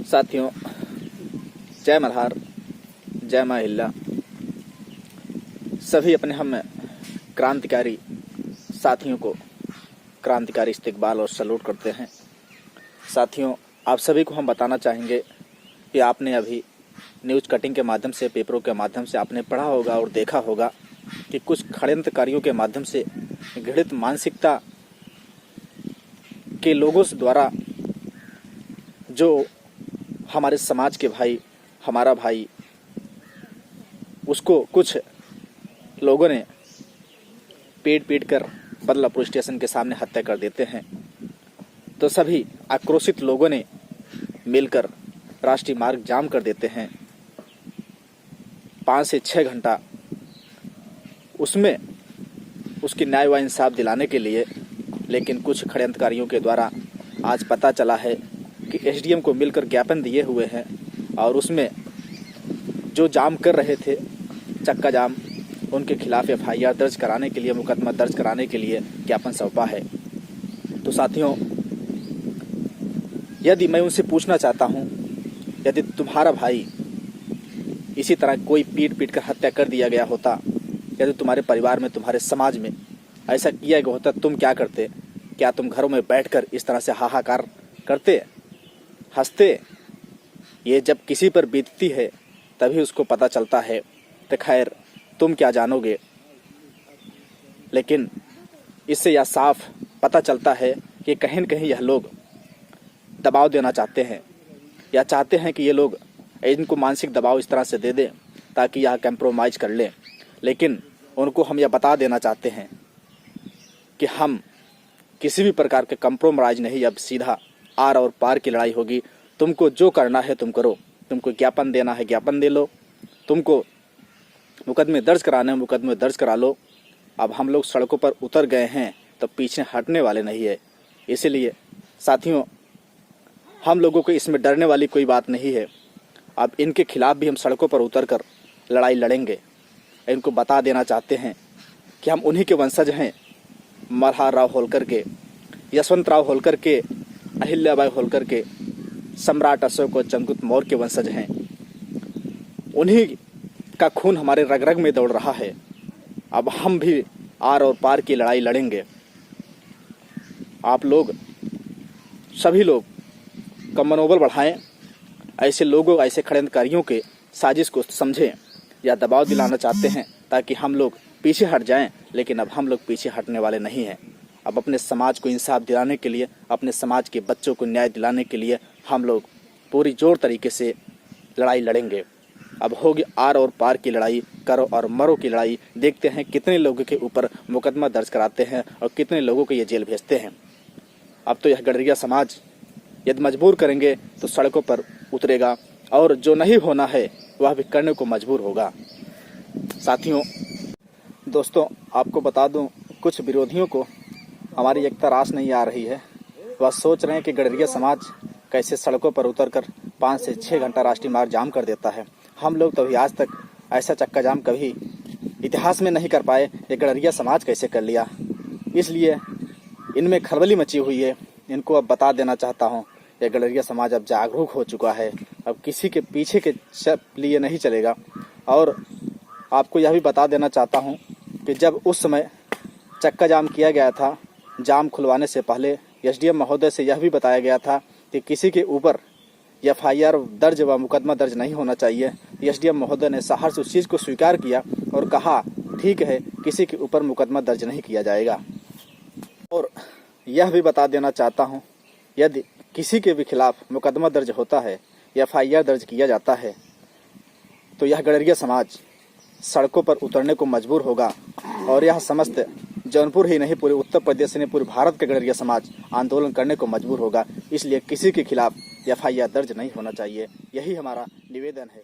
साथियों, जय मल्हार, जय मां हिल्ला। सभी अपने हम क्रांतिकारी साथियों को क्रांतिकारी इस्तकबाल और सैल्यूट करते हैं। साथियों, आप सभी को हम बताना चाहेंगे कि आपने अभी न्यूज़ कटिंग के माध्यम से, पेपरों के माध्यम से आपने पढ़ा होगा और देखा होगा कि कुछ षड्यंत्रकारियों के माध्यम से घृणित मानसिकता के लोगों से द्वारा जो हमारे समाज के भाई, हमारा भाई, उसको कुछ लोगों ने पीट कर बदला पुलिस स्टेशन के सामने हत्या कर देते हैं। तो सभी आक्रोशित लोगों ने मिलकर राष्ट्रीय मार्ग जाम कर देते हैं 5 से 6 घंटा, उसमें उसकी न्याय व इंसाफ दिलाने के लिए। लेकिन कुछ षड्यंत्रकारियों के द्वारा आज पता चला है कि एसडीएम को मिलकर ज्ञापन दिए हुए हैं और उसमें जो जाम कर रहे थे, चक्का जाम, उनके खिलाफ एफआईआर दर्ज कराने के लिए, मुकदमा दर्ज कराने के लिए ज्ञापन सौंपा है। तो साथियों, यदि मैं उनसे पूछना चाहता हूं, यदि तुम्हारा भाई इसी तरह कोई पीट कर हत्या कर दिया गया होता, यदि तुम्हारे परिवार में, तुम्हारे समाज में ऐसा किया गया होता, तुम क्या करते? क्या तुम घरों में बैठकर इस तरह से हाहाकार करते, हंसते? ये जब किसी पर बीतती है तभी उसको पता चलता है। तो खैर, तुम क्या जानोगे। लेकिन इससे यह साफ पता चलता है कि कहीं न कहीं यह लोग दबाव देना चाहते हैं, या चाहते हैं कि ये लोग इनको मानसिक दबाव इस तरह से दे दें ताकि यह कंप्रोमाइज़ कर लें। लेकिन उनको हम यह बता देना चाहते हैं कि हम किसी भी प्रकार के कंप्रोमाइज़ नहीं, अब सीधा आर और पार की लड़ाई होगी। तुमको जो करना है तुम करो, तुमको ज्ञापन देना है ज्ञापन दे लो, तुमको मुकदमे दर्ज कराने हैं मुकदमे दर्ज करा लो। अब हम लोग सड़कों पर उतर गए हैं तो पीछे हटने वाले नहीं है। इसीलिए साथियों, हम लोगों को इसमें डरने वाली कोई बात नहीं है। अब इनके खिलाफ भी हम सड़कों पर उतरकर लड़ाई लड़ेंगे। इनको बता देना चाहते हैं कि हम उन्हीं के वंशज हैं, मल्हार राव होलकर के, यशवंत राव होलकर के, अहिल्याबाई होलकर के, सम्राट अशोक और चंद्रगुप्त मौर्य के वंशज हैं। उन्हीं का खून हमारे रग रग में दौड़ रहा है। अब हम भी आर और पार की लड़ाई लड़ेंगे। आप लोग, सभी लोग का मनोबल बढ़ाएं, ऐसे लोगों, ऐसे षड्यंत्रकारियों के साजिश को समझें या दबाव दिलाना चाहते हैं ताकि हम लोग पीछे हट जाएं। लेकिन अब हम लोग पीछे हटने वाले नहीं हैं। अब अपने समाज को इंसाफ दिलाने के लिए, अपने समाज के बच्चों को न्याय दिलाने के लिए हम लोग पूरी जोर तरीके से लड़ाई लड़ेंगे। अब होगी आर और पार की लड़ाई, करो और मरो की लड़ाई। देखते हैं कितने लोगों के ऊपर मुकदमा दर्ज कराते हैं और कितने लोगों को ये जेल भेजते हैं। अब तो यह गडरिया समाज यदि मजबूर करेंगे तो सड़कों पर उतरेगा, और जो नहीं होना है वह भी करने को मजबूर होगा। साथियों, दोस्तों, आपको बता दूं, कुछ विरोधियों को हमारी एकता रास नहीं आ रही है। वह सोच रहे हैं कि गडरिया समाज कैसे सड़कों पर उतरकर 5 से 6 घंटा राष्ट्रीय मार्ग जाम कर देता है। हम लोग तो अभी आज तक ऐसा चक्का जाम कभी इतिहास में नहीं कर पाए, ये गडरिया समाज कैसे कर लिया। इसलिए इनमें खलबली मची हुई है। इनको अब बता देना चाहता हूँ, ये गडरिया समाज अब जागरूक हो चुका है, अब किसी के पीछे के लिए नहीं चलेगा। और आपको यह भी बता देना चाहता हूँ कि जब उस समय चक्का जाम किया गया था, जाम खुलवाने से पहले एसडीएम महोदय से यह भी बताया गया था कि किसी के ऊपर एफआईआर दर्ज व मुकदमा दर्ज नहीं होना चाहिए। एसडीएम महोदय ने सहर्ष उस चीज़ को स्वीकार किया और कहा, ठीक है, किसी के ऊपर मुकदमा दर्ज नहीं किया जाएगा। और यह भी बता देना चाहता हूँ, यदि किसी के भी खिलाफ मुकदमा दर्ज होता है, एफआईआर दर्ज किया जाता है, तो यह गडरिया समाज सड़कों पर उतरने को मजबूर होगा। और यह समस्त जौनपुर ही नहीं, पूरे उत्तर प्रदेश ने, पूरे भारत का गडरिया समाज आंदोलन करने को मजबूर होगा। इसलिए किसी के खिलाफ एफआईआर दर्ज नहीं होना चाहिए। यही हमारा निवेदन है।